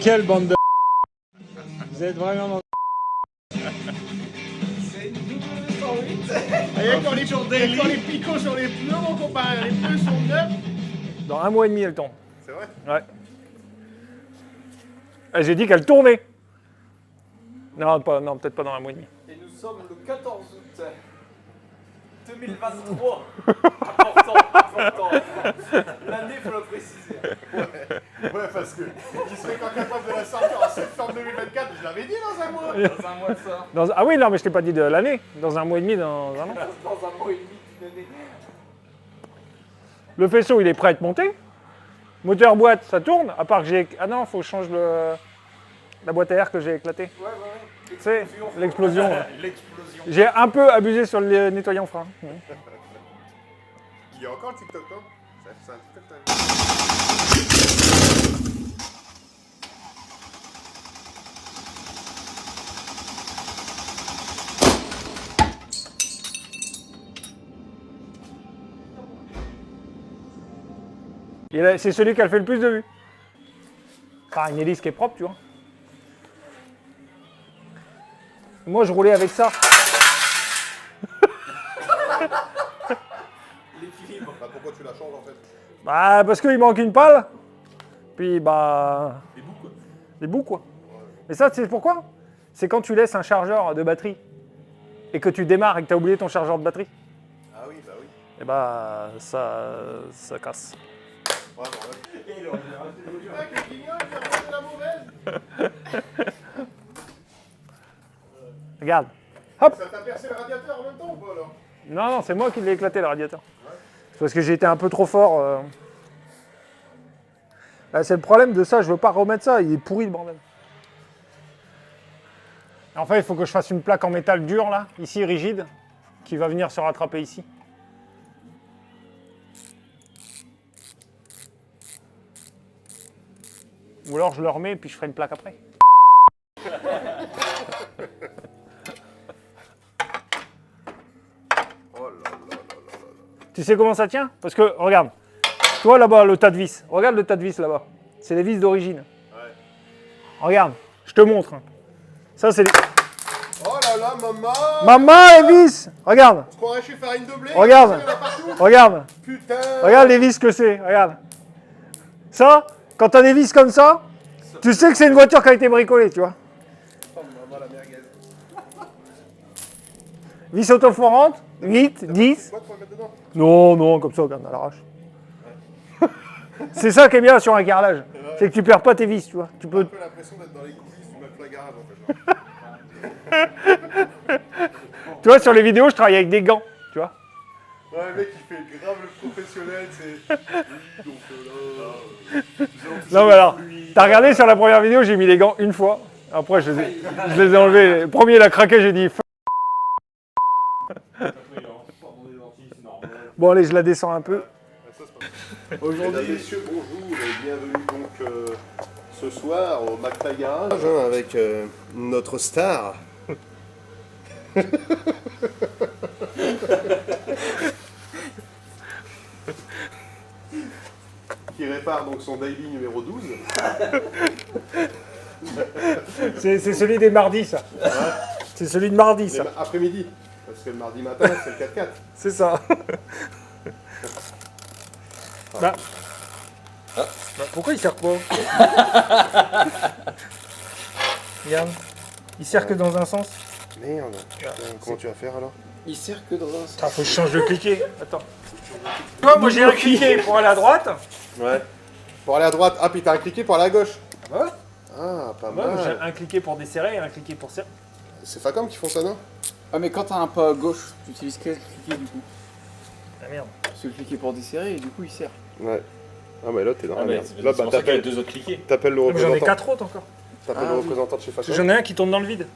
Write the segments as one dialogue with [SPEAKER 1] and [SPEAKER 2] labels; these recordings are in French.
[SPEAKER 1] Quelle bande de... Vous êtes vraiment dans...
[SPEAKER 2] C'est une 208. Et quand les picots sur les pneus, mon copain, les pneus sont neufs.
[SPEAKER 3] Dans 1 mois et demi, elle tombe.
[SPEAKER 2] C'est vrai?
[SPEAKER 3] Ouais. Et j'ai dit qu'elle tournait. Non, non, peut-être pas dans 1 mois et demi.
[SPEAKER 4] Et nous sommes le 14 août 2023. Important. L'année, il faut le préciser.
[SPEAKER 2] Ouais, parce que qui serait quand capable de la sortir en septembre 2024, je l'avais dit dans un mois.
[SPEAKER 4] Dans un mois de ça.
[SPEAKER 3] Ah oui, non, mais je t'ai pas dit de l'année. Dans 1 mois et demi, dans 1 an.
[SPEAKER 4] Dans un mois et demi d'une année.
[SPEAKER 3] Le faisceau, il est prêt à être monté. Moteur boîte, ça tourne. À part que j'ai... Ah non, faut que je change la boîte à air que j'ai éclatée.
[SPEAKER 4] Ouais.
[SPEAKER 3] Tu sais, l'explosion.
[SPEAKER 2] L'explosion.
[SPEAKER 3] J'ai un peu abusé sur le nettoyant frein.
[SPEAKER 2] Il y a encore le TikTok, non? C'est un TikTok.
[SPEAKER 3] C'est celui qui a fait le plus de vues. Enfin, une hélice qui est propre, tu vois. Moi, je roulais avec ça.
[SPEAKER 4] L'équilibre.
[SPEAKER 2] Bah, pourquoi tu la changes en fait?
[SPEAKER 3] Bah, parce qu'il manque une pale. Puis, bah...
[SPEAKER 2] Les bouts quoi.
[SPEAKER 3] Les bouts, quoi. Mais ça, tu sais pourquoi? C'est quand tu laisses un chargeur de batterie et que tu démarres et que tu as oublié ton chargeur de batterie.
[SPEAKER 2] Ah oui, bah oui.
[SPEAKER 3] Et bah, ça casse.
[SPEAKER 2] Ouais, bon, ouais. Et il aurait dû rajouter des modules. Ah, que guignol, il a rajouté la mauvaise.
[SPEAKER 3] Regarde. Hop.
[SPEAKER 2] Ça t'a percé le radiateur en même temps ou pas alors?
[SPEAKER 3] Non, c'est moi qui l'ai éclaté, le radiateur. Ouais. C'est parce que j'ai été un peu trop fort. Là, c'est le problème de ça, je veux pas remettre ça, il est pourri le bordel. Enfin, il faut que je fasse une plaque en métal dur, là, ici, rigide, qui va venir se rattraper ici. Ou alors je le remets et puis je ferai une plaque après. Tu sais comment ça tient? Parce que, regarde, toi là-bas, le tas de vis, regarde le tas de vis là-bas. C'est les vis d'origine.
[SPEAKER 2] Ouais.
[SPEAKER 3] Regarde, je te montre. Ça, c'est les...
[SPEAKER 2] Oh là là, maman!
[SPEAKER 3] Maman, les vis! Regarde,
[SPEAKER 2] On se croirait chez Farine de blé.
[SPEAKER 3] Regarde.
[SPEAKER 2] Il y en a partout.
[SPEAKER 3] regarde,
[SPEAKER 2] Putain!
[SPEAKER 3] regarde les vis que c'est, regarde. Ça, quand t'as des vis comme ça, tu sais que c'est une voiture qui a été bricolée, tu vois.
[SPEAKER 2] Oh maman, la merguez.
[SPEAKER 3] Vis autoforantes, 8, 10.
[SPEAKER 2] Quoi, tu vas mettre dedans?
[SPEAKER 3] Non, comme ça, regarde, à l'arrache. C'est ça qui est bien sur un carrelage. C'est que tu perds pas tes vis, tu vois. Tu
[SPEAKER 2] J'ai
[SPEAKER 3] peux...
[SPEAKER 2] un peu l'impression d'être dans les coulisses du McFly Garage en fait.
[SPEAKER 3] Tu vois, sur les vidéos, je travaille avec des gants, tu vois.
[SPEAKER 2] Ouais, le mec il fait grave le professionnel, c'est. Oui, donc là.
[SPEAKER 3] Non, mais alors, t'as regardé sur la première vidéo, j'ai mis les gants une fois. Après, je les ai enlevés. Le premier, il a craqué, j'ai dit... Bon, allez, je la descends un peu.
[SPEAKER 2] Aujourd'hui, messieurs, bonjour et bienvenue donc ce soir au McFly Garage avec notre star. Qui répare donc son daily numéro 12.
[SPEAKER 3] C'est celui des mardis, ça.
[SPEAKER 2] Ouais.
[SPEAKER 3] C'est celui de mardi, ça.
[SPEAKER 2] Après-midi. Parce que le mardi matin, c'est le 4x4.
[SPEAKER 3] C'est ça. Bah. Bah, pourquoi il sert pas? Regarde. Il sert que dans un sens.
[SPEAKER 2] Merde. Putain, comment tu vas faire alors?
[SPEAKER 4] Il sert que dans un sens.
[SPEAKER 3] Ah, faut que je change de cliquet. Attends. Tu vois, moi j'ai un cliquet pour aller à droite.
[SPEAKER 2] Ouais. Pour aller à droite. Ah, puis t'as un cliquet pour aller à gauche.
[SPEAKER 3] Ah bah ouais.
[SPEAKER 2] Ah, pas
[SPEAKER 3] Moi, j'ai
[SPEAKER 2] mal.
[SPEAKER 3] un cliquet pour desserrer et un cliquet pour serrer.
[SPEAKER 2] C'est Facom qui font ça, non?
[SPEAKER 4] Ah, mais quand t'as un pas à gauche, tu utilises quel cliquet du coup?
[SPEAKER 3] Ah merde.
[SPEAKER 4] Parce que le cliquet pour desserrer et du coup il sert.
[SPEAKER 2] Ouais. Ah, mais là, t'es dans la merde.
[SPEAKER 5] C'est
[SPEAKER 2] Là,
[SPEAKER 5] pour ça qu'il y a deux autres cliquets.
[SPEAKER 2] t'appelles le
[SPEAKER 3] J'en ai
[SPEAKER 2] représentant.
[SPEAKER 3] 4 autres encore.
[SPEAKER 2] T'appelles le représentant de chez
[SPEAKER 3] Parce que
[SPEAKER 2] Facom.
[SPEAKER 3] j'en ai un qui tourne dans le vide.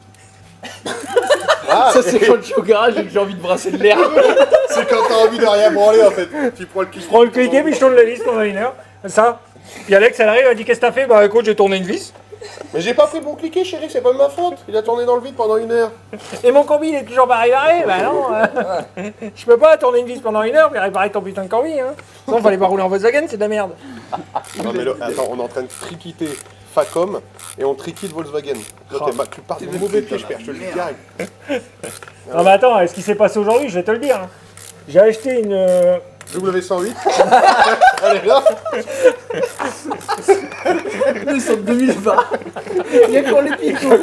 [SPEAKER 2] Ah,
[SPEAKER 4] Ça c'est quand je suis au garage et que j'ai envie de brasser de l'air.
[SPEAKER 2] c'est quand t'as envie de rien branler en fait. Tu prends le cliquet.
[SPEAKER 3] Je prends le cliquet, puis je tourne la vis pendant 1 heure. Ça. Puis Alex, elle arrive, elle dit qu'est-ce que t'as fait? Bah écoute, j'ai tourné une vis.
[SPEAKER 2] Mais j'ai pas pris le bon cliquet, chérie, c'est pas de ma faute. Il a tourné dans le vide pendant 1 heure.
[SPEAKER 3] Et mon combi, il est toujours pas réparé. Bah non. Je peux pas tourner une vis pendant 1 heure puis réparer ton putain de combi. Hein. Sinon, fallait pas rouler en Volkswagen, c'est de la merde.
[SPEAKER 2] Non, mais là, attends, on est en train de friquiter Facom et on triquille Volkswagen. Toi, tu pars de mauvais pied, je te le dis direct.
[SPEAKER 3] Non mais attends, ce qui s'est passé aujourd'hui, je vais te le dire. Hein. J'ai acheté une...
[SPEAKER 2] W108. Elle est là.
[SPEAKER 4] Nous sommes 2020. Il y a encore les picots.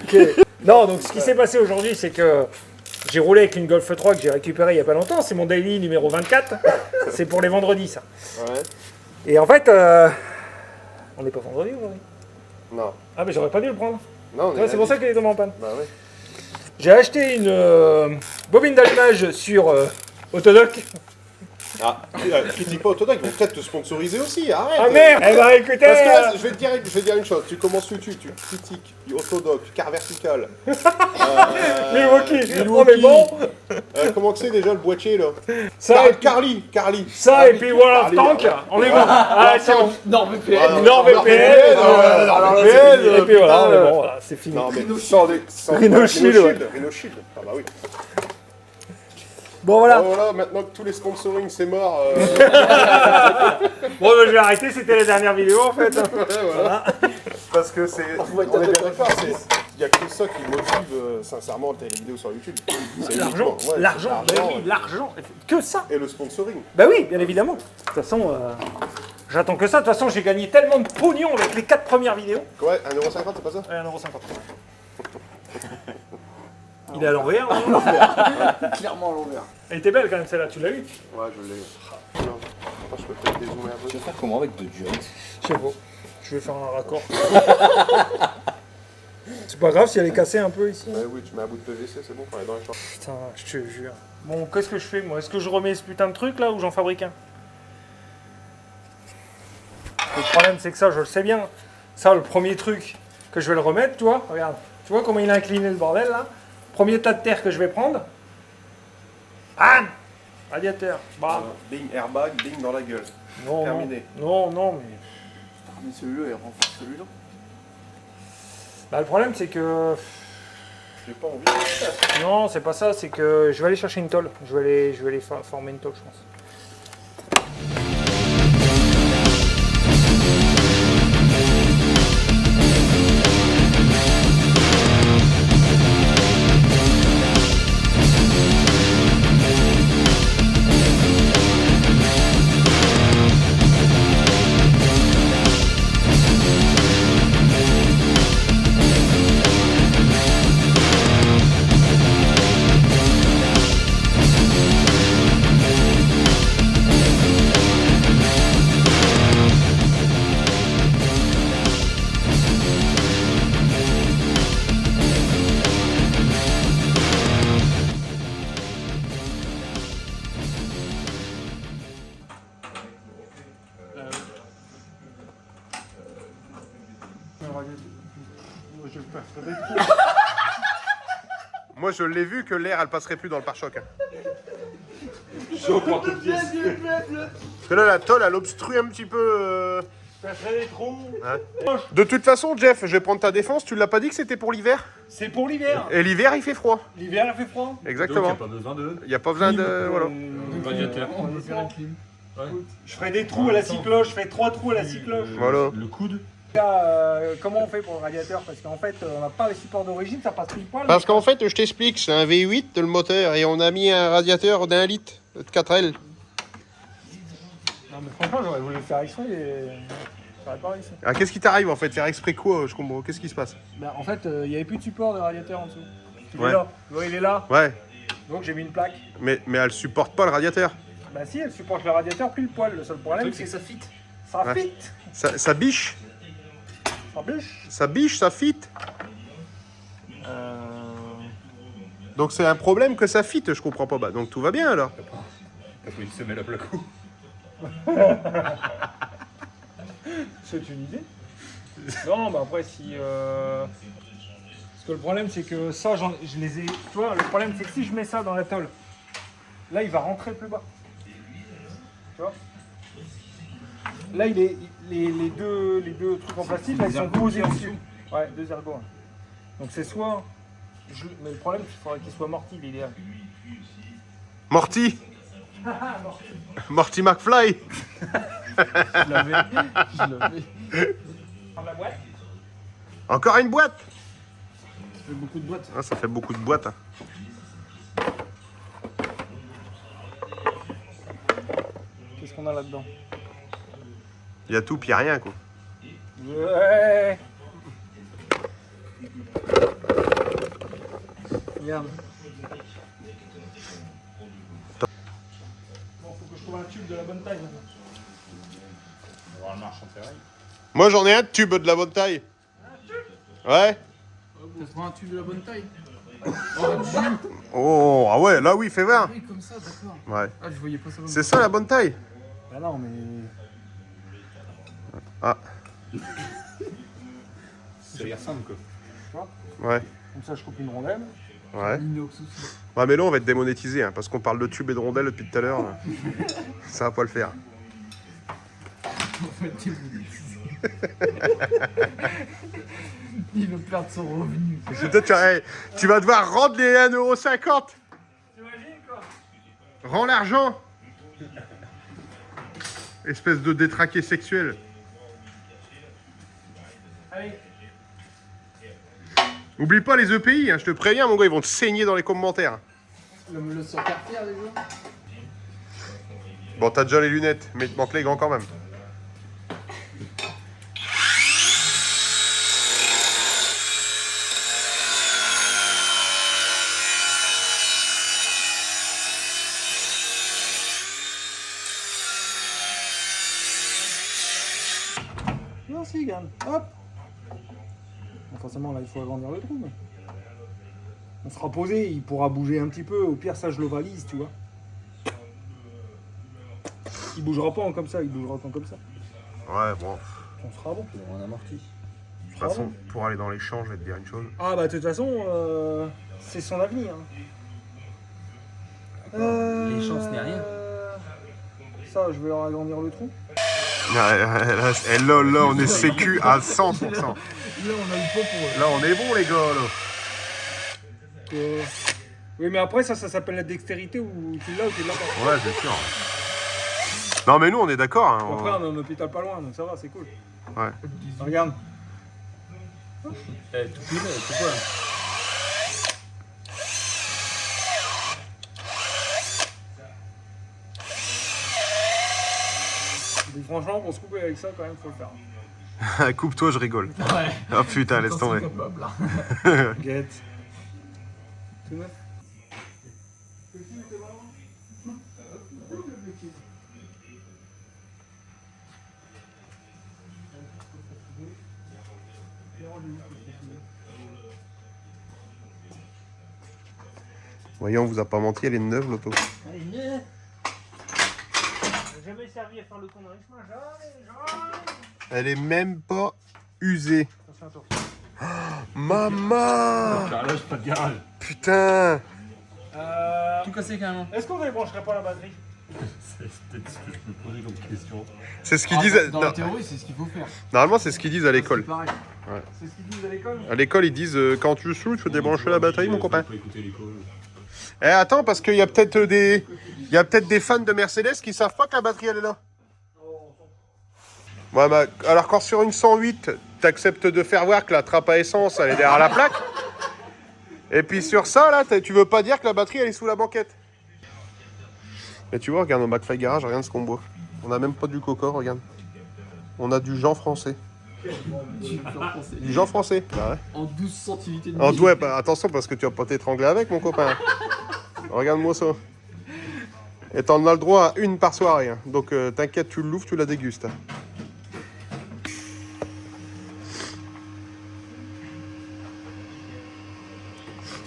[SPEAKER 3] Ok. Non, donc ce qui s'est passé aujourd'hui, c'est que j'ai roulé avec une Golf 3 que j'ai récupérée il n'y a pas longtemps. C'est mon daily numéro 24. C'est pour les vendredis, ça.
[SPEAKER 2] Ouais.
[SPEAKER 3] Et en fait, on n'est pas vendredi aujourd'hui.
[SPEAKER 2] Non.
[SPEAKER 3] Ah mais j'aurais pas dû le prendre.
[SPEAKER 2] Non, on
[SPEAKER 3] Ouais, c'est pour ça qu'il est tombé en panne.
[SPEAKER 2] Bah ouais.
[SPEAKER 3] J'ai acheté une bobine d'allumage sur Autodoc.
[SPEAKER 2] Ah, critique pas Autodoc, ils vont peut-être te sponsoriser aussi, arrête.
[SPEAKER 3] Ah merde. Eh ben écoutez...
[SPEAKER 2] Parce que là, je vais te dire une chose, tu commences YouTube, tu critiques Autodoc, car vertical.
[SPEAKER 3] Milwaukee. Oh mais bon.
[SPEAKER 2] Comment que c'est déjà le boîtier là?
[SPEAKER 3] Ça, et puis,
[SPEAKER 2] Carly.
[SPEAKER 3] ça et puis World of
[SPEAKER 2] Carly.
[SPEAKER 3] Tank. On est bon. Ah, tiens.
[SPEAKER 4] NordVPN.
[SPEAKER 3] NordVPN.
[SPEAKER 2] alors là, c'est
[SPEAKER 3] Et puis voilà, mais bon, voilà, c'est fini.
[SPEAKER 2] Non mais sans
[SPEAKER 3] Rhino Shield, ouais.
[SPEAKER 2] Rhino Shield. Ah bah oui.
[SPEAKER 3] Bon voilà.
[SPEAKER 2] Voilà, maintenant que tous les sponsorings c'est mort.
[SPEAKER 3] Bon, ben, je vais arrêter, c'était la dernière vidéo en fait.
[SPEAKER 2] Voilà. Parce que c'est. On est bien d'accord, il n'y a que ça qui motive sincèrement les vidéos sur YouTube. C'est
[SPEAKER 3] L'argent,
[SPEAKER 2] uniquement- ouais,
[SPEAKER 3] l'argent,
[SPEAKER 2] c'est
[SPEAKER 3] ben oui, l'argent. Que ça.
[SPEAKER 2] Et le sponsoring.
[SPEAKER 3] Bah oui, bien évidemment. De toute façon, j'attends que ça. De toute façon, j'ai gagné tellement de pognon avec les 4 premières vidéos.
[SPEAKER 2] Ouais, 1,50€, c'est pas ça?
[SPEAKER 3] Ouais, 1,50€. Il est à l'envers. Hein.
[SPEAKER 4] Clairement à l'envers.
[SPEAKER 3] Elle était belle quand même celle-là, tu l'as eu?
[SPEAKER 2] Ouais, je l'ai. Non, je peux peut-être dézoomer un peu.
[SPEAKER 4] Tu vas faire comment avec de Jones?
[SPEAKER 3] Je sais pas. Je vais faire un raccord. C'est pas grave si elle est cassée un peu ici.
[SPEAKER 2] Ouais, oui, tu mets un bout de PVC, c'est bon pour aller dans les champs.
[SPEAKER 3] Putain, je te jure. Bon, qu'est-ce que je fais moi? Est-ce que je remets ce putain de truc là ou j'en fabrique un? Le problème c'est que ça, je le sais bien. Ça, le premier truc que je vais le remettre, tu vois, regarde. Tu vois comment il a incliné le bordel là? Premier tas de terre que je vais prendre. Ah, radiateur. Bah.
[SPEAKER 2] Bing, airbag, bing dans la gueule.
[SPEAKER 3] Non,
[SPEAKER 2] Terminé.
[SPEAKER 3] non, non, mais...
[SPEAKER 4] Mais celui-là, il renforce celui-là.
[SPEAKER 3] Bah, le problème, c'est que...
[SPEAKER 2] J'ai pas envie de faire ça.
[SPEAKER 3] Non, c'est pas ça, c'est que je vais aller chercher une tôle. Je vais aller former une tôle, je pense.
[SPEAKER 2] Moi, je l'ai vu que l'air, elle passerait plus dans le pare-choc. Hein. Parce que là, la tôle, elle obstrue un petit peu.
[SPEAKER 3] Ça ferait des trous.
[SPEAKER 2] Hein. De toute façon, Jeff, je vais prendre ta défense. Tu l'as pas dit que c'était pour l'hiver?
[SPEAKER 3] C'est pour l'hiver.
[SPEAKER 2] Et l'hiver, il fait froid.
[SPEAKER 3] L'hiver, il fait froid.
[SPEAKER 2] Exactement.
[SPEAKER 1] Donc, il n'y a pas besoin de
[SPEAKER 2] Il n'y a pas besoin de. Voilà.
[SPEAKER 1] radiateur.
[SPEAKER 3] Je ferai des trous à la cycloche, je ferai 3 trous à la cycloche.
[SPEAKER 2] Voilà.
[SPEAKER 1] Le coude.
[SPEAKER 3] Là, comment on fait pour le radiateur? Parce qu'en fait, on n'a pas les supports d'origine, ça passe pile poil.
[SPEAKER 2] Parce qu'en fait, je t'explique, c'est un V8 le moteur et on a mis un radiateur d'1 litre de 4L.
[SPEAKER 3] Non, mais franchement, j'aurais voulu le faire exprès et. J'aurais pas réussi.
[SPEAKER 2] Ah, qu'est-ce qui t'arrive en fait? Faire exprès quoi? Je comprends. Qu'est-ce qui se passe?
[SPEAKER 3] Bah, en fait, il n'y avait plus de support de radiateur en dessous. Il
[SPEAKER 2] Ouais.
[SPEAKER 3] est là. Tu vois, il est là.
[SPEAKER 2] Ouais,
[SPEAKER 3] Donc j'ai mis une plaque.
[SPEAKER 2] mais elle supporte pas le radiateur.
[SPEAKER 3] Bah, si, elle supporte le radiateur pile poil. Le seul problème, c'est que
[SPEAKER 4] ça fit.
[SPEAKER 3] ça
[SPEAKER 2] Ouais.
[SPEAKER 3] fit.
[SPEAKER 2] Ça biche.
[SPEAKER 3] Ça bûche.
[SPEAKER 2] Ça biche, ça fit. Donc c'est un problème que ça fit, je comprends pas. Bah, donc tout va bien alors.
[SPEAKER 1] Il se met la plaque où?
[SPEAKER 3] C'est une idée. Non, bah après, si. Parce que le problème, c'est que ça, je les ai. Tu vois, le problème, c'est que si je mets ça dans la tôle, là, il va rentrer plus bas. Tu vois? Là, il est, les deux trucs en plastique, là, ils sont posés dessus. Ouais, 2 ergots. Hein. Donc c'est soit. Mais le problème, c'est qu'il faudrait qu'il soit morti, l'idéal.
[SPEAKER 2] Morty. Morty McFly.
[SPEAKER 3] Je l'avais. Prendre la boîte.
[SPEAKER 2] Encore une boîte.
[SPEAKER 3] Ça fait beaucoup de boîtes.
[SPEAKER 2] Ah, ça fait beaucoup de boîtes. Hein.
[SPEAKER 3] Qu'est-ce qu'on a là-dedans?
[SPEAKER 2] Il y a tout, puis il y a rien, quoi.
[SPEAKER 3] Ouais. Regarde. Bon, faut que je trouve un tube de la bonne taille maintenant.
[SPEAKER 1] On va voir le marche en ferraille.
[SPEAKER 2] Moi, j'en ai un tube de la bonne taille. Ouais.
[SPEAKER 4] Ça se prend un tube de la bonne taille.
[SPEAKER 2] Oh, ah ouais, là, oui, fais voir.
[SPEAKER 4] Oui, comme ça, d'accord.
[SPEAKER 2] Ouais.
[SPEAKER 4] Ah, je voyais pas ça.
[SPEAKER 2] C'est ça, la bonne taille.
[SPEAKER 3] Ah non, mais.
[SPEAKER 2] Ah,
[SPEAKER 1] Ça a l'air simple quoi.
[SPEAKER 2] ouais.
[SPEAKER 3] Comme ça, je coupe une rondelle.
[SPEAKER 2] Ouais.
[SPEAKER 4] Inox aussi.
[SPEAKER 2] Ouais, mais là, on va être démonétisé, hein, parce qu'on parle de tube et de rondelles depuis tout à l'heure. Là. Ça va pas le faire.
[SPEAKER 4] En fait, il veut perdre son revenu.
[SPEAKER 2] Peut-être tu vas devoir rendre les 1,50 €.
[SPEAKER 3] T'imagines quoi?
[SPEAKER 2] Rends l'argent. Espèce de détraqué sexuel.
[SPEAKER 3] Allez.
[SPEAKER 2] Oublie pas les EPI, hein, je te préviens, mon gars, ils vont te saigner dans les commentaires.
[SPEAKER 4] Le sur cartier déjà.
[SPEAKER 2] Bon, t'as déjà les lunettes, mais il te manque les gants quand même.
[SPEAKER 3] Non, si, regarde. Hop. Bon, forcément, là, il faut agrandir le trou. Mais... on sera posé, il pourra bouger un petit peu. Au pire, ça, je le valise, tu vois. Il bougera pas comme ça, il bougera comme ça.
[SPEAKER 2] Ouais, bon.
[SPEAKER 3] On sera bon.
[SPEAKER 1] On amorti.
[SPEAKER 2] De toute façon, pour aller dans les champs, je vais te dire une chose.
[SPEAKER 3] Ah, bah, de toute façon, c'est son avenir.
[SPEAKER 4] Les chances n'est rien.
[SPEAKER 3] Ça, je vais leur agrandir le trou.
[SPEAKER 2] Là, on est sécu à 100%.
[SPEAKER 4] Là, on a le pot pour eux.
[SPEAKER 2] Là, on est bon, les gars, là.
[SPEAKER 3] Oui, mais après, ça s'appelle la dextérité ou tu l'as ou tu l'as pas.
[SPEAKER 2] Ouais, c'est sûr. Non, mais nous, on est d'accord. Hein,
[SPEAKER 3] Bon, après, on a un hôpital pas loin, donc ça va, c'est cool.
[SPEAKER 2] Ouais.
[SPEAKER 3] Regarde.
[SPEAKER 1] Eh, tout pile, tout quoi.
[SPEAKER 3] Mais franchement, pour se couper avec ça, quand même, faut le faire.
[SPEAKER 2] Coupe-toi, je rigole.
[SPEAKER 4] Ouais.
[SPEAKER 2] Oh putain, laisse tomber.
[SPEAKER 4] Capable, là.
[SPEAKER 3] Get. Tout neuf.
[SPEAKER 2] Voyons, on vous a pas menti, elle est neuve, l'auto.
[SPEAKER 3] J'ai jamais servi à faire le con dans les chemins, jamais.
[SPEAKER 2] Elle est même pas usée.
[SPEAKER 3] Attention.
[SPEAKER 2] Maman!
[SPEAKER 1] Carrelage, pas de garage.
[SPEAKER 2] Putain!
[SPEAKER 4] Tout cassé carrément.
[SPEAKER 3] Est-ce qu'on ne débrancherait pas la batterie?
[SPEAKER 1] C'est peut-être ce que je me posais comme question.
[SPEAKER 2] C'est ce qu'ils disent.
[SPEAKER 4] Dans
[SPEAKER 2] non,
[SPEAKER 4] la théorie, c'est ce qu'il faut faire.
[SPEAKER 2] Normalement, c'est ce qu'ils disent à l'école.
[SPEAKER 4] C'est pareil.
[SPEAKER 3] C'est ce qu'ils disent à l'école.
[SPEAKER 2] À l'école, ils disent quand tu saoules, tu faut débrancher la batterie, mon copain.
[SPEAKER 1] Faut écouter l'école.
[SPEAKER 2] Eh, attends, parce qu'il y a peut-être des fans de Mercedes qui savent pas que la batterie elle est là. Ouais, bah, alors quand sur une 108, t'acceptes de faire voir que la trappe à essence elle est derrière la plaque. Et puis sur ça, là, tu veux pas dire que la batterie elle est sous la banquette. Et tu vois, regarde au McFly Garage, regarde ce qu'on boit. On a même pas du coca, regarde. On a du Jean français. Du Jean français. Bah ouais.
[SPEAKER 4] En 12 centilités de
[SPEAKER 2] En ouais, bah, attention parce que tu vas pas t'étrangler avec mon copain. Regarde-moi ça. Et t'en as le droit à une par soirée. Hein. Donc t'inquiète, tu l'ouvres, tu la dégustes.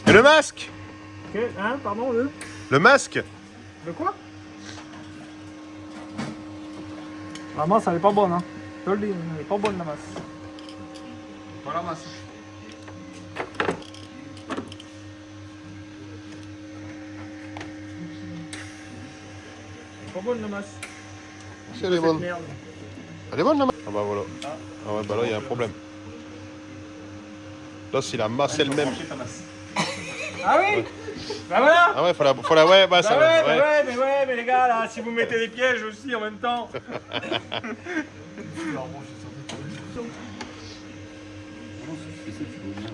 [SPEAKER 2] Et le masque?
[SPEAKER 3] Hein, pardon,
[SPEAKER 2] Le masque?
[SPEAKER 3] De quoi? La masse, elle est pas bonne, hein. Je te le dis, elle est pas bonne, la masse.
[SPEAKER 4] Voilà, masse.
[SPEAKER 3] Elle est pas bonne, la masse.
[SPEAKER 2] Elle est bonne.
[SPEAKER 3] Merde.
[SPEAKER 2] Elle est bonne la masse. Ah bah voilà. Ah ouais, bah là il y a un problème. Là c'est la masse elle-même.
[SPEAKER 3] Ah oui? Bah voilà!
[SPEAKER 2] Ah ouais, faut la ouais, bah ça
[SPEAKER 3] Bah
[SPEAKER 2] va.
[SPEAKER 3] ouais, mais les gars, là, si vous mettez des pièges aussi en même temps.
[SPEAKER 1] Non, c'est ça, tu vois bien.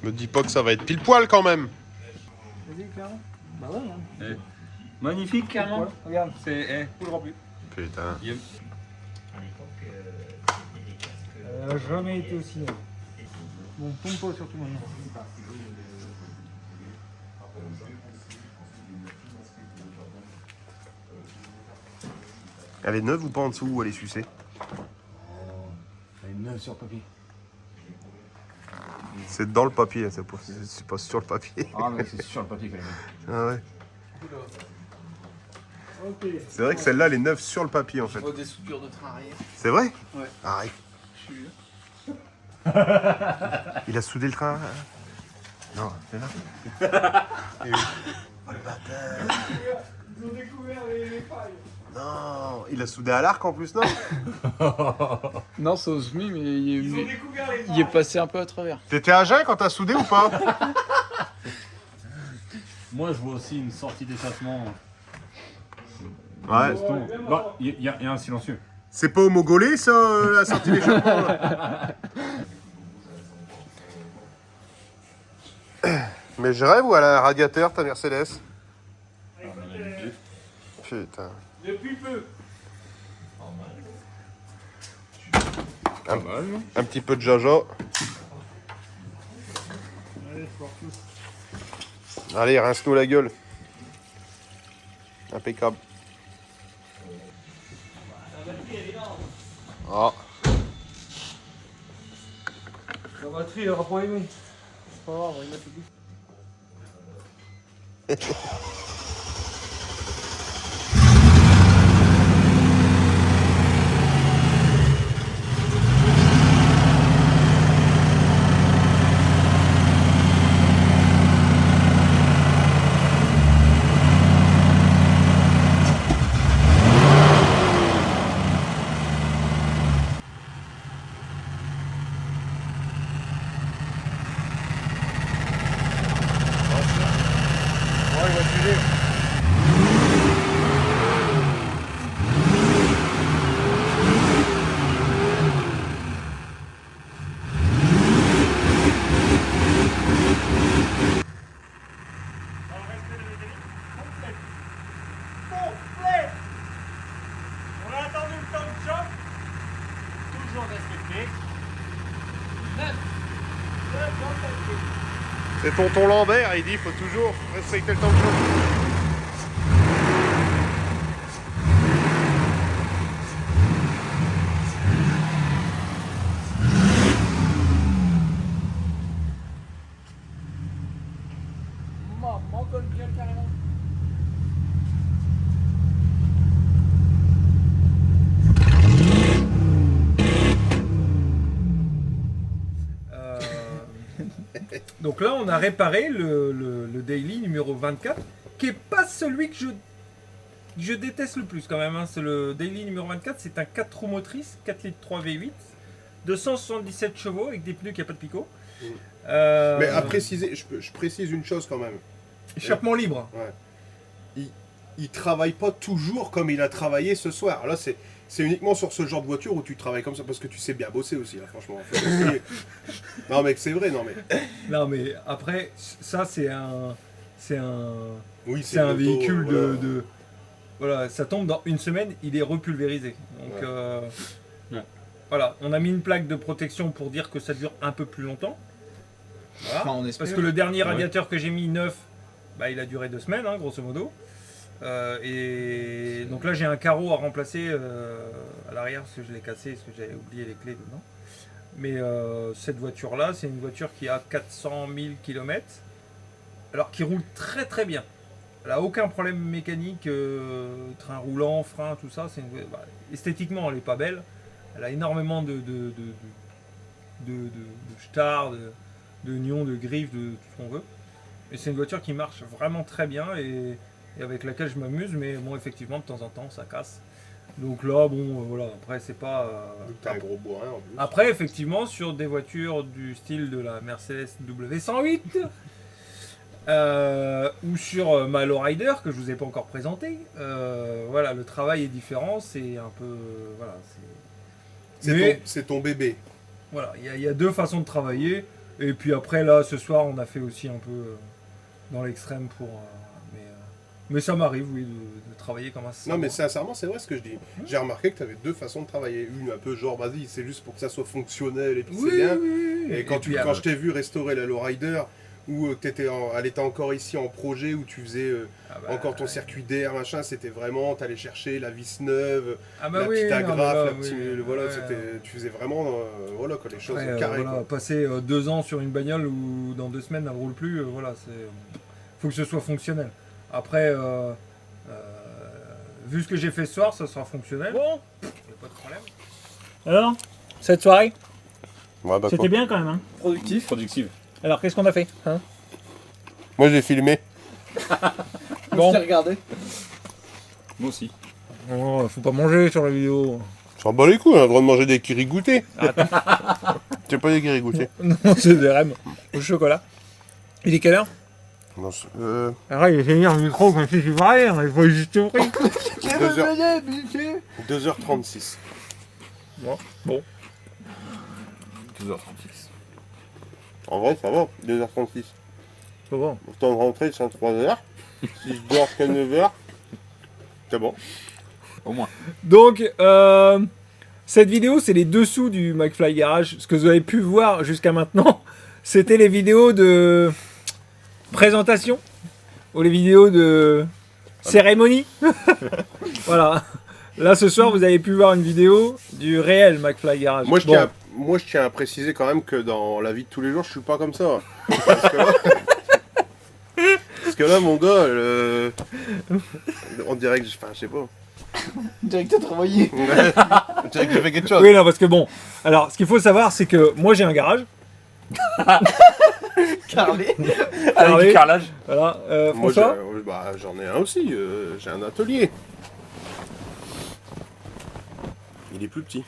[SPEAKER 2] Me dis pas que ça va être pile poil quand même.
[SPEAKER 3] Vas-y, clairement. Bah ouais, hein.
[SPEAKER 1] Eh, magnifique,
[SPEAKER 3] Clairement.
[SPEAKER 1] clairement.
[SPEAKER 3] Regarde,
[SPEAKER 1] C'est. Eh,
[SPEAKER 3] tout le rempli.
[SPEAKER 2] Putain.
[SPEAKER 1] yep.
[SPEAKER 3] Elle a jamais été aussi nette. Bon, tombe-toi surtout maintenant.
[SPEAKER 2] Elle est neuve ou pas en dessous ou elle est sucée?
[SPEAKER 3] Elle est neuve sur papier.
[SPEAKER 2] C'est dans le papier, c'est pas sur le papier.
[SPEAKER 3] Ah, mais c'est sur le papier qu'elle est neuve.
[SPEAKER 2] Ah ouais.
[SPEAKER 3] Ok.
[SPEAKER 2] C'est vrai que celle-là, elle est neuve sur le papier en fait.
[SPEAKER 4] Oh, des soudures de train arrière.
[SPEAKER 2] C'est vrai?
[SPEAKER 4] Ouais.
[SPEAKER 2] Arrête.
[SPEAKER 4] Je suis
[SPEAKER 2] Il a soudé le train. Non, c'est là. Et oui. Oh le bâtard.
[SPEAKER 3] Ils ont découvert les failles.
[SPEAKER 2] Non, il a soudé à l'arc en plus, non?
[SPEAKER 4] Non, c'est Osmi, mais
[SPEAKER 3] Ils ont découvert les failles.
[SPEAKER 4] il est passé un peu à travers.
[SPEAKER 2] T'étais à jeun quand t'as soudé ou pas?
[SPEAKER 1] Moi, je vois aussi une sortie d'échappement.
[SPEAKER 2] Ouais.
[SPEAKER 1] Bah, il y a un silencieux.
[SPEAKER 2] C'est pas homogolé ça, la sortie d'échappement là. Mais je rêve ou à la radiateur ta Mercedes? Putain.
[SPEAKER 3] Depuis peu.
[SPEAKER 2] Un petit peu de jaja.
[SPEAKER 3] Allez, sport tous.
[SPEAKER 2] Allez, rince-nous la gueule. Impeccable. Ah.
[SPEAKER 3] La batterie, elle aura pas aimé. C'est pas grave, on va y mettre le but. On a attendu le temps de choc. Toujours respecté. 9.
[SPEAKER 2] C'est tonton Lambert, il dit faut toujours respecter le temps de chaud.
[SPEAKER 4] Maman, colle bien carrément.
[SPEAKER 3] Donc là, on a réparé le daily numéro 24, qui est pas celui que je déteste le plus quand même. Hein. C'est le daily numéro 24, c'est un 4 roues motrices, 4 litres 3 V8, 277 chevaux avec des pneus qui n'ont pas de picot.
[SPEAKER 2] Mais à préciser, je précise une chose quand même.
[SPEAKER 3] Échappement libre.
[SPEAKER 2] Il travaille pas toujours comme il a travaillé ce soir. Là, c'est uniquement sur ce genre de voiture où tu travailles comme ça parce que tu sais bien bosser aussi, là, franchement. Non, mais c'est vrai, non, mais.
[SPEAKER 3] Non, mais après, ça, c'est un
[SPEAKER 2] Oui,
[SPEAKER 3] c'est un
[SPEAKER 2] l'auto,
[SPEAKER 3] véhicule
[SPEAKER 2] voilà.
[SPEAKER 3] Voilà, ça tombe dans une semaine, il est repulvérisé. Donc,
[SPEAKER 1] Ouais.
[SPEAKER 3] voilà, on a mis une plaque de protection pour dire que ça dure un peu plus longtemps. Voilà.
[SPEAKER 4] Enfin, on espère.
[SPEAKER 3] Parce que le dernier radiateur que j'ai mis neuf, bah, il a duré 2 semaines, hein, grosso modo. Et donc là, j'ai un carreau à remplacer à l'arrière parce que je l'ai cassé, parce que j'avais oublié les clés dedans. Mais cette voiture-là, c'est une voiture qui a 400 000 km, alors qui roule très très bien. Elle n'a aucun problème mécanique, train roulant, frein, tout ça. Esthétiquement, elle n'est pas belle. Elle a énormément de stars, de nions, de griffes, de tout ce qu'on veut. Et c'est une voiture qui marche vraiment très bien et avec laquelle je m'amuse. Mais bon, effectivement, de temps en temps, ça casse. Donc là, bon, voilà, après, c'est pas...
[SPEAKER 2] T'as un gros bourrin en plus.
[SPEAKER 3] Après, effectivement, sur des voitures du style de la Mercedes W108, ou sur ma Lowrider, que je vous ai pas encore présenté, voilà, le travail est différent, c'est un peu... voilà, Mais-
[SPEAKER 2] C'est ton bébé.
[SPEAKER 3] Voilà, il y a deux façons de travailler. Et puis après, là, ce soir, on a fait aussi un peu dans l'extrême pour... mais ça m'arrive, oui, de travailler comme un
[SPEAKER 2] Non, mais
[SPEAKER 3] savant.
[SPEAKER 2] sincèrement, c'est vrai ce que je dis. J'ai remarqué que tu avais deux façons de travailler. Une un peu genre, vas-y, c'est juste pour que ça soit fonctionnel et puis
[SPEAKER 3] Oui,
[SPEAKER 2] c'est bien.
[SPEAKER 3] oui, oui.
[SPEAKER 2] Et quand,
[SPEAKER 3] puis,
[SPEAKER 2] quand je t'ai vu restaurer la Lowrider, où elle était encore ici en projet, où tu faisais encore ton circuit d'air, machin, c'était vraiment, t'allais chercher la vis neuve,
[SPEAKER 3] ah bah
[SPEAKER 2] la
[SPEAKER 3] oui,
[SPEAKER 2] petite
[SPEAKER 3] non,
[SPEAKER 2] agrafe,
[SPEAKER 3] mais là,
[SPEAKER 2] la petite,
[SPEAKER 3] oui,
[SPEAKER 2] voilà,
[SPEAKER 3] ouais.
[SPEAKER 2] tu faisais vraiment, voilà, quoi, les choses
[SPEAKER 3] Après,
[SPEAKER 2] carrées.
[SPEAKER 3] voilà,
[SPEAKER 2] Quoi.
[SPEAKER 3] passer 2 ans sur une bagnole où dans 2 semaines elle ne roule plus, voilà, faut que ce soit fonctionnel. Après, vu ce que j'ai fait ce soir, ça sera fonctionnel. Bon, y a pas de problème. Alors, cette soirée,
[SPEAKER 2] Ouais, bah,
[SPEAKER 3] c'était bien quand même. Hein.
[SPEAKER 4] Productif.
[SPEAKER 1] Productive.
[SPEAKER 3] Alors, qu'est-ce qu'on a fait hein?
[SPEAKER 2] Moi, j'ai filmé.
[SPEAKER 3] Bon.
[SPEAKER 4] Je t'ai regardé.
[SPEAKER 1] Moi aussi.
[SPEAKER 3] Oh, faut pas manger sur la vidéo.
[SPEAKER 2] J'en bats les couilles, on a le droit de manger des kirigoutés. C'est pas des kirigoutés.
[SPEAKER 3] Non, c'est des rêmes au chocolat. Il est quelle heure?
[SPEAKER 2] Non,
[SPEAKER 3] Alors, il fait venir le micro comme si je parlais, il faut juste au prix.
[SPEAKER 2] 2h36.
[SPEAKER 3] Bon.
[SPEAKER 1] 2h36.
[SPEAKER 2] En vrai, ça va, 2h36.
[SPEAKER 3] C'est bon.
[SPEAKER 2] Le temps de rentrer, c'est 3h. Si je dors qu'à 9h, c'est bon.
[SPEAKER 1] Au moins.
[SPEAKER 3] Donc, cette vidéo, c'est les dessous du McFly Garage. Ce que vous avez pu voir jusqu'à maintenant, c'était les vidéos de présentation ou les vidéos de cérémonie. Voilà. Là, ce soir, vous avez pu voir une vidéo du réel McFly Garage.
[SPEAKER 2] Moi je,
[SPEAKER 3] Bon.
[SPEAKER 2] tiens à préciser quand même que dans la vie de tous les jours, je suis pas comme ça. Parce que là, mon gars, on dirait que je sais pas.
[SPEAKER 4] Direct à travailler.
[SPEAKER 2] On dirait que j'ai fait quelque chose.
[SPEAKER 3] Oui, non, parce que bon. Alors, ce qu'il faut savoir, c'est que moi, j'ai un garage.
[SPEAKER 4] Carré.
[SPEAKER 3] Alors,
[SPEAKER 1] Avec du carrelage.
[SPEAKER 3] Voilà.
[SPEAKER 2] Moi,
[SPEAKER 3] François
[SPEAKER 2] j'en ai un aussi. J'ai un atelier. Il est plus petit.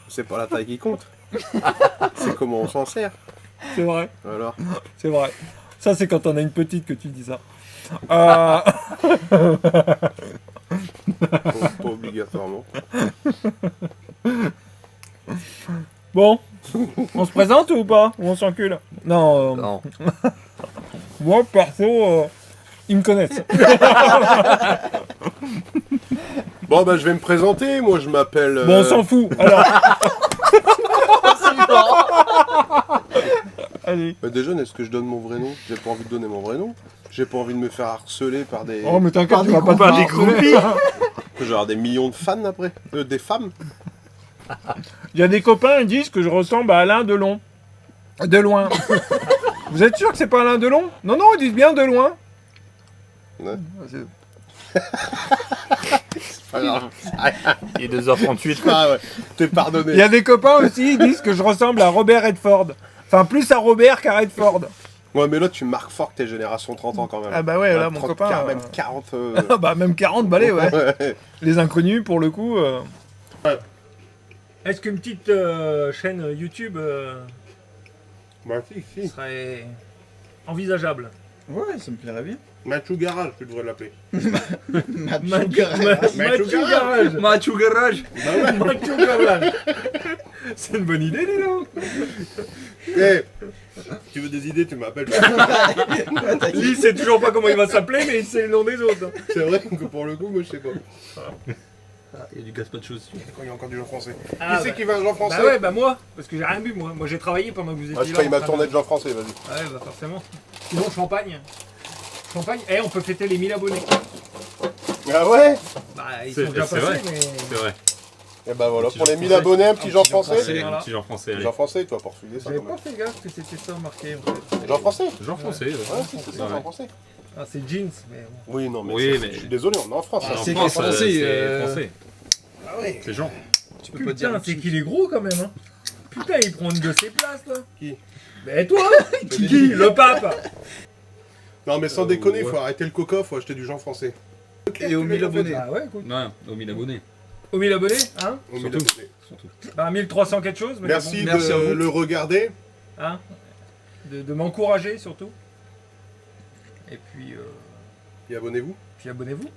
[SPEAKER 2] C'est pas la taille qui compte. C'est comment on s'en sert.
[SPEAKER 3] C'est vrai.
[SPEAKER 2] Alors.
[SPEAKER 3] C'est vrai. Ça, c'est quand on a une petite que tu dis ça.
[SPEAKER 2] Pas obligatoirement.
[SPEAKER 3] Bon, on se présente ou pas? Ou on s'encule? Non,
[SPEAKER 1] Non.
[SPEAKER 3] moi, perso, ils me connaissent.
[SPEAKER 2] Bon, bah, je vais me présenter. Moi, je m'appelle.
[SPEAKER 3] Bon, on s'en fout. Alors, allez.
[SPEAKER 2] Bah, déjà, est-ce que je donne mon vrai nom? J'ai pas envie de donner mon vrai nom. J'ai pas envie de me faire harceler par des.
[SPEAKER 3] Oh, mais t'inquiète, tu
[SPEAKER 4] des
[SPEAKER 3] vas pas te faire des
[SPEAKER 4] groupies.
[SPEAKER 3] groupies.
[SPEAKER 2] Genre des millions de fans après. Des femmes.
[SPEAKER 3] Il y a des copains, ils disent que je ressemble à Alain Delon. De loin. Vous êtes sûr que c'est pas Alain Delon? Non, non, ils disent bien de loin.
[SPEAKER 2] Ouais.
[SPEAKER 1] Pas grave. Il est 2h38.
[SPEAKER 2] Ah ouais, t'es
[SPEAKER 3] Il y
[SPEAKER 2] pardonné.
[SPEAKER 3] a des copains aussi, ils disent que je ressemble à Robert Redford. Enfin, plus à Robert qu'à Redford.
[SPEAKER 2] Ouais, mais là, tu marques fort que t'es génération 30 ans quand même.
[SPEAKER 3] Ah bah ouais, là, mon
[SPEAKER 2] 30,
[SPEAKER 3] copain...
[SPEAKER 2] Même 40.
[SPEAKER 3] Ah bah même 40 balais, ouais.
[SPEAKER 2] Ouais.
[SPEAKER 3] Les inconnus, pour le coup. Est-ce qu'une petite chaîne YouTube
[SPEAKER 2] Bah, si.
[SPEAKER 3] serait envisageable?
[SPEAKER 4] Ouais, ça me plairait bien.
[SPEAKER 2] Mathieu Garage, tu devrais l'appeler.
[SPEAKER 3] Mathieu Garage.
[SPEAKER 4] Mathieu Garage.
[SPEAKER 3] Mathieu Garage. C'est une bonne idée, dis donc.
[SPEAKER 2] Eh, tu veux des idées, tu m'appelles.
[SPEAKER 3] Lui, il sait toujours pas comment il va s'appeler, mais il sait le nom des autres.
[SPEAKER 2] C'est vrai que pour le coup, moi, je sais pas.
[SPEAKER 1] Il y a du gaspillage dessus.
[SPEAKER 2] Quand il y a encore du Jean français.
[SPEAKER 3] Ah,
[SPEAKER 2] Qui c'est
[SPEAKER 3] bah.
[SPEAKER 2] qui veut un Jean français?
[SPEAKER 3] Bah ouais, bah moi, parce que j'ai rien bu, moi. Moi, j'ai travaillé pendant que vous étiez
[SPEAKER 2] Ah, je
[SPEAKER 3] là.
[SPEAKER 2] paye
[SPEAKER 3] en
[SPEAKER 2] ma
[SPEAKER 3] train
[SPEAKER 2] tournée
[SPEAKER 3] de-
[SPEAKER 2] de Jean français, vas-y.
[SPEAKER 3] Ouais, bah forcément. Sinon, champagne. Champagne. Eh, on peut fêter les 1000 abonnés.
[SPEAKER 2] Ah ouais?
[SPEAKER 3] Bah, ils
[SPEAKER 1] C'est-
[SPEAKER 3] sont déjà
[SPEAKER 1] c'est
[SPEAKER 3] passés,
[SPEAKER 1] vrai.
[SPEAKER 3] mais...
[SPEAKER 1] C'est vrai.
[SPEAKER 2] Et bah voilà,
[SPEAKER 1] Petit
[SPEAKER 2] pour les
[SPEAKER 1] Jean
[SPEAKER 2] 1000
[SPEAKER 1] français.
[SPEAKER 2] abonnés, un petit Jean
[SPEAKER 3] petit Jean
[SPEAKER 2] français.
[SPEAKER 3] français.
[SPEAKER 1] Un
[SPEAKER 3] voilà.
[SPEAKER 1] petit Jean français. Allez.
[SPEAKER 2] Jean français, tu vas pas refuser ça
[SPEAKER 3] J'avais
[SPEAKER 2] quand
[SPEAKER 3] pas
[SPEAKER 2] même.
[SPEAKER 3] fait gaffe que c'était ça marqué, en fait.
[SPEAKER 2] Jean français?
[SPEAKER 1] Jean français. Ouais.
[SPEAKER 2] Ouais, si, c'est ça,
[SPEAKER 1] Ouais.
[SPEAKER 2] Jean français.
[SPEAKER 3] Ah, c'est jeans, mais bon.
[SPEAKER 2] Oui, non, mais,
[SPEAKER 1] Oui,
[SPEAKER 2] c'est-
[SPEAKER 1] mais-
[SPEAKER 2] je suis désolé, on est en France.
[SPEAKER 1] En
[SPEAKER 2] hein.
[SPEAKER 4] c'est
[SPEAKER 1] France,
[SPEAKER 4] français,
[SPEAKER 1] c'est français.
[SPEAKER 2] Ah ouais.
[SPEAKER 1] C'est Jean.
[SPEAKER 4] Tu peux pas dire.
[SPEAKER 3] Putain, c'est qu'il est gros quand même, hein. Putain, il prend une de ses places, là.
[SPEAKER 2] Qui?
[SPEAKER 3] Mais toi Qui? Le pape.
[SPEAKER 2] Non, mais sans déconner, il
[SPEAKER 1] ouais.
[SPEAKER 2] faut arrêter le coca, faut acheter du Jean français.
[SPEAKER 5] Et aux 1000 abonnés.
[SPEAKER 3] Ah ouais, écoute.
[SPEAKER 1] Ouais, aux 1000 abonnés.
[SPEAKER 3] Aux 1000 abonnés, hein
[SPEAKER 2] Aux 1000
[SPEAKER 1] Surtout.
[SPEAKER 2] abonnés.
[SPEAKER 1] Surtout.
[SPEAKER 3] Bah 1300 quelque chose, mais
[SPEAKER 2] Merci,
[SPEAKER 3] bon,
[SPEAKER 5] Merci à
[SPEAKER 2] de
[SPEAKER 5] vous.
[SPEAKER 2] le regarder.
[SPEAKER 3] hein de m'encourager surtout. Et puis
[SPEAKER 2] Et abonnez-vous.
[SPEAKER 3] abonnez-vous.